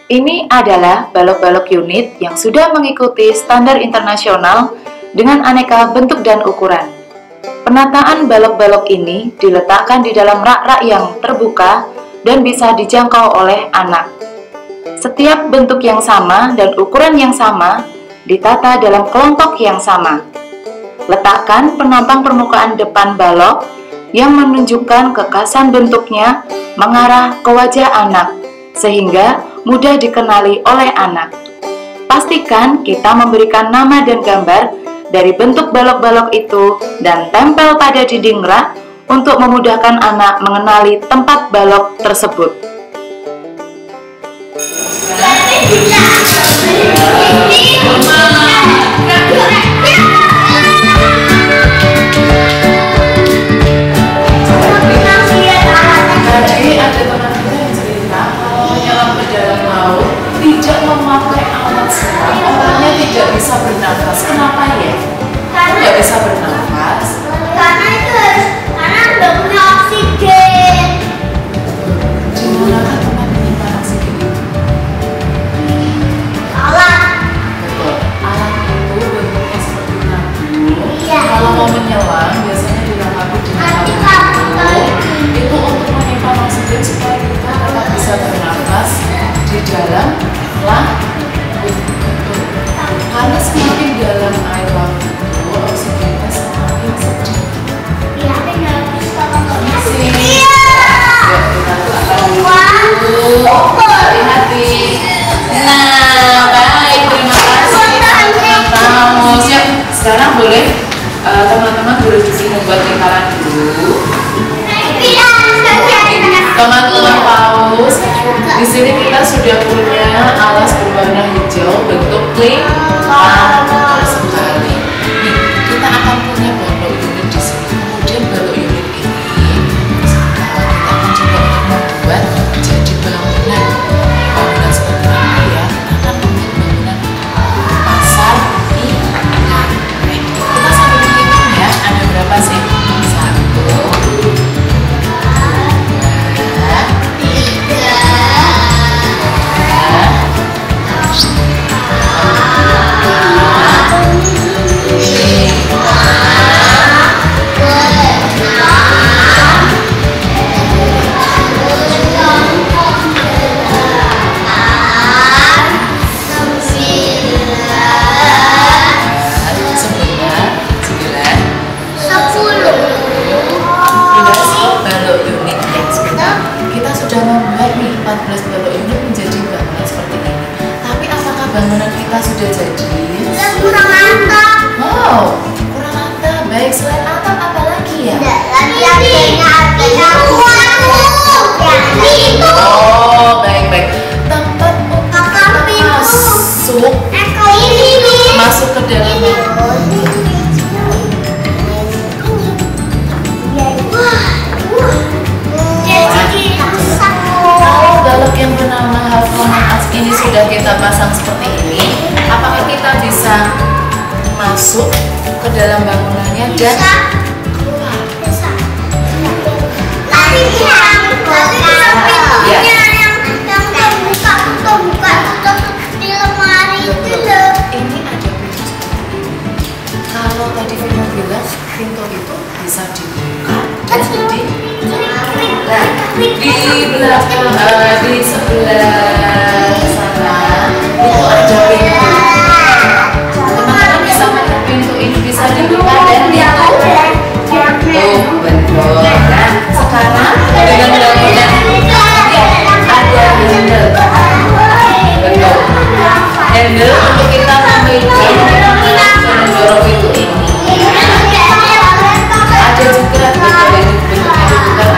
Ini adalah balok-balok unit yang sudah mengikuti standar internasional dengan aneka bentuk dan ukuran. Penataan balok-balok ini diletakkan di dalam rak-rak yang terbuka dan bisa dijangkau oleh anak. Setiap bentuk yang sama dan ukuran yang sama ditata dalam kelompok yang sama. Letakkan penampang permukaan depan balok yang menunjukkan kekasan bentuknya mengarah ke wajah anak, sehingga mudah dikenali oleh anak. Pastikan kita memberikan nama dan gambar dari bentuk balok-balok itu dan tempel pada dinding rak untuk memudahkan anak mengenali tempat balok tersebut. Tidak bisa bernafas. Kenapa ya? Tidak bisa bernafas karena nggak punya oksigen. Gimana kan teman menyimpan oksigen itu? Alat. Betul. Alat itu bentuknya seperti tabung. Iya. Kalau mau menyelam biasanya dilengkapi dengan tabung. Itu untuk menyimpan oksigen supaya kita tetap bisa bernafas di dalam laut. Karena semakin dalam air laut itu oksigennya semakin sedikit. Iya, tinggal bisa ngomongnya. Iya. Ya, kita hati-hati. Nah, baik, terima kasih teman-teman tamu. Siap. Sekarang boleh teman-teman duduk di sini buat lingkaran dulu. Teman-teman paus, di sini kita sudah punya alas berwarna hijau bentuk lingkaran sekali. Nih, kita akan punya balok unit di sini. Kemudian balok unit ini kita akan coba untuk membuat jadi bangunan seperti apa ya? Kita akan membuat bangunan pasar ikan. Kita sambil menghitung ya, ada berapa sih? 14 balok unit menjadi bangunan seperti ini. Tapi apakah bangunan kita sudah jadi? Kurang atap. Wow, kurang atap. Baik, selain atap apa lagi ya? Oh, baik. Tempat untuk masuk ke dalam balok yang bernama Havronas ini sudah kita pasang seperti ini. Apakah kita bisa masuk ke dalam bangunannya dan keluar? Bisa. Tapi yang terbuka tutup di lemari itu loh. Ini ada pintu seperti ini. Kalau tadi Vino bilang pintu itu bisa dibuka dan di belakang di sebelah sana itu ada pintu. Teman-teman bisa melihat pintu ini bisa dibuka dan ditutup. Oh, betul. Nah, sekarang dengan bangunan ada handle. Betul. Handle untuk kita memiliki mendorong pintu ini. Ada juga bentuknya dibuka ada juga.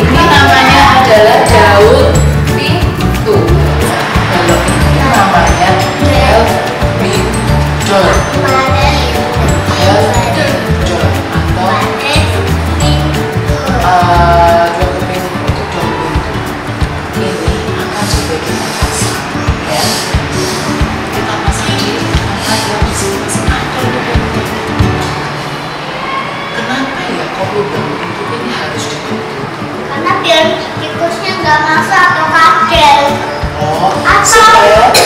Ini namanya adalah daun pintu. Kalau ini namanya daun pintu. Karena biar tikusnya nggak masuk atau kagel. Oh, supaya di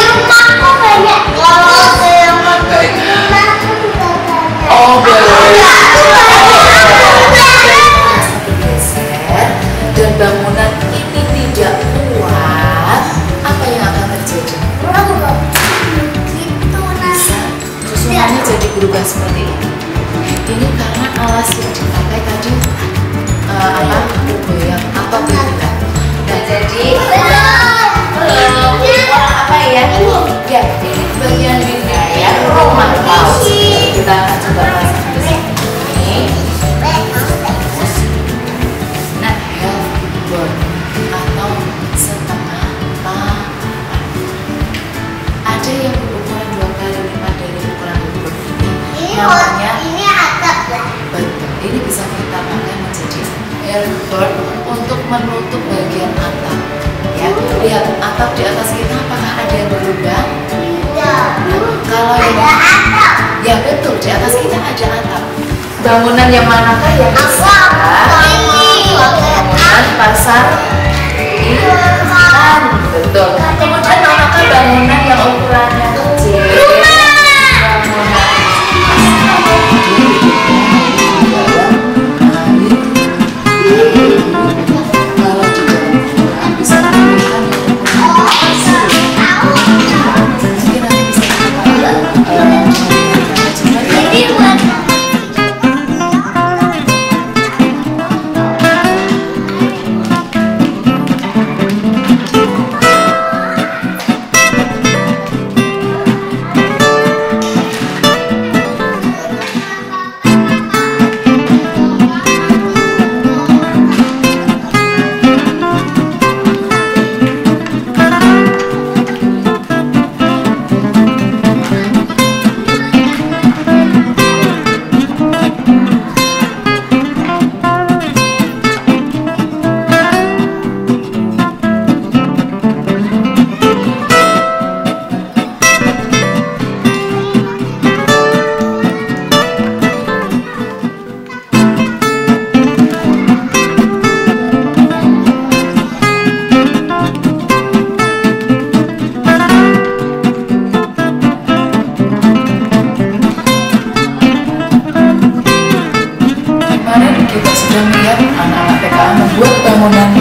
rumahku banyak oh boleh dan bangunan ini tidak kuat, apa yang akan terjadi? Bisa susunannya jadi berubah seperti ini. Ini karena alas yang dipakai tadi goyang atau tidak. Nah jadi apa ya? Ya ini bagian wilayah rumah paus. Kita akan coba pasang di sini. Nah ya, atau setengah papan. Ada yang berukuran 2 kali 5 dari ukuran ukur ini. Namanya ini atap lah. betul. Ini bisa kita pakai menjadi airboard untuk menutup bagian atap. Ya, lihat atap di atas kita apakah ada yang berubah? Tidak. Kalau yang Ada atap. ya betul di atas kita ada atap. Bangunan yang manakah yang besar? Bangunan pasar ikan, betul. Kemudian manakah bangunan yang ukurannya kecil? Bangunan kalau di dalam rumah bisa menggunakan yang ukuran kecil. Mungkin nanti bisa Ini buat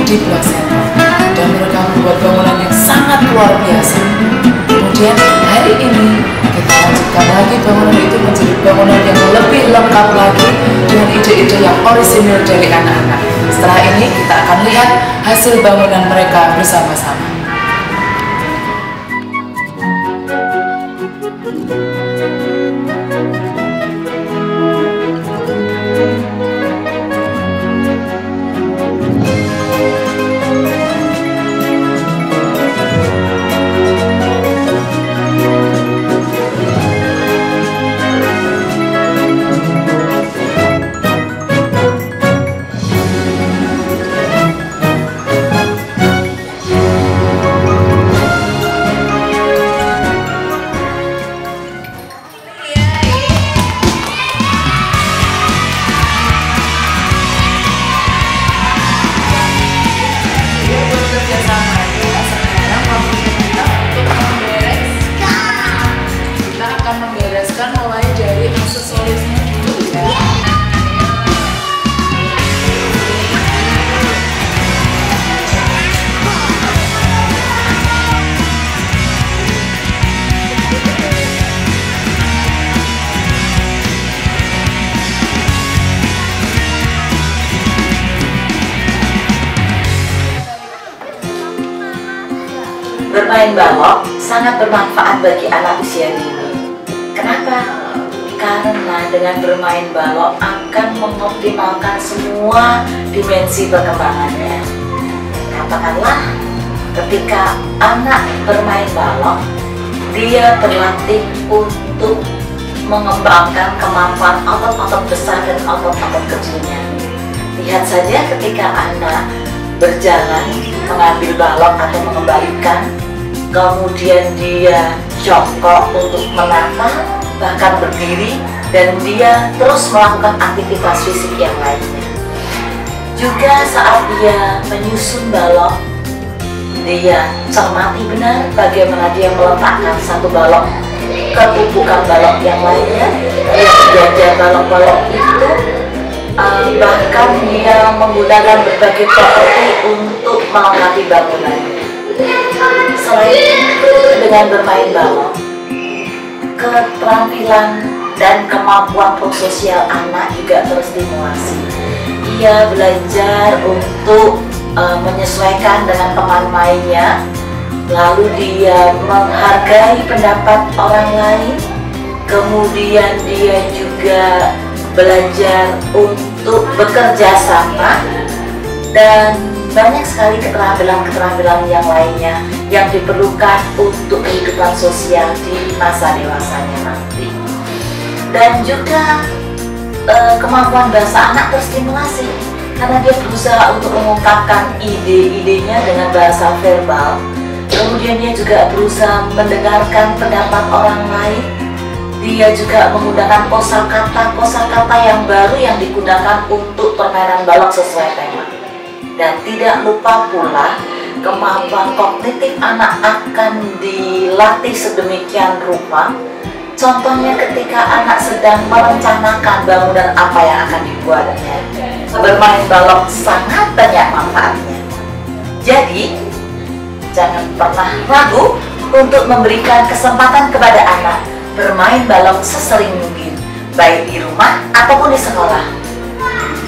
di blok center dan mereka membuat bangunan yang sangat luar biasa. Kemudian hari ini kita lanjutkan lagi bangunan itu menjadi bangunan yang lebih lengkap lagi dengan ide-ide yang orisinil dari anak-anak. Setelah ini kita akan lihat hasil bangunan mereka bersama-sama. Bermain balok sangat bermanfaat bagi anak usia dini. Kenapa? Karena dengan bermain balok akan mengoptimalkan semua dimensi perkembangannya. Katakanlah ketika anak bermain balok, dia berlatih untuk mengembangkan kemampuan otot-otot besar dan otot-otot kecilnya. Lihat saja ketika anak berjalan mengambil balok atau mengembalikan, kemudian dia jongkok untuk menata, bahkan berdiri, dan dia terus melakukan aktivitas fisik yang lainnya. Juga saat dia menyusun balok, dia cermati benar bagaimana dia meletakkan satu balok ke tumpukan balok yang lainnya, dia menjajar balok-balok itu, bahkan dia menggunakan berbagai properti untuk melengkapi bangunan. Selain itu, dengan bermain balok, keterampilan dan kemampuan prososial anak juga terstimulasi. Ia belajar untuk menyesuaikan dengan teman mainnya, lalu dia menghargai pendapat orang lain, kemudian dia juga belajar untuk bekerja sama, dan banyak sekali keterampilan-keterampilan yang lainnya yang diperlukan untuk kehidupan sosial di masa dewasanya nanti. Dan juga kemampuan bahasa anak terstimulasi karena dia berusaha untuk mengungkapkan ide-idenya dengan bahasa verbal. Kemudian dia juga berusaha mendengarkan pendapat orang lain. Dia juga menggunakan kosakata yang baru yang digunakan untuk permainan balok sesuai tema. Dan tidak lupa pula, kemampuan kognitif anak akan dilatih sedemikian rupa. Contohnya ketika anak sedang merencanakan bangunan apa yang akan dibuatnya. Bermain balok sangat banyak manfaatnya. Jadi, jangan pernah ragu untuk memberikan kesempatan kepada anak bermain balok sesering mungkin, baik di rumah ataupun di sekolah.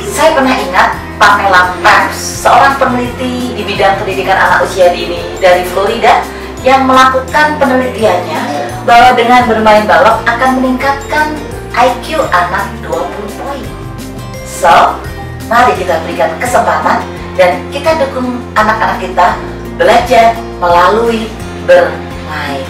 Saya pernah ingat Pamela Phelps, seorang peneliti di bidang pendidikan anak usia dini dari Florida, yang melakukan penelitiannya bahwa dengan bermain balok akan meningkatkan IQ anak 20 poin. So, mari kita berikan kesempatan dan kita dukung anak-anak kita belajar melalui bermain.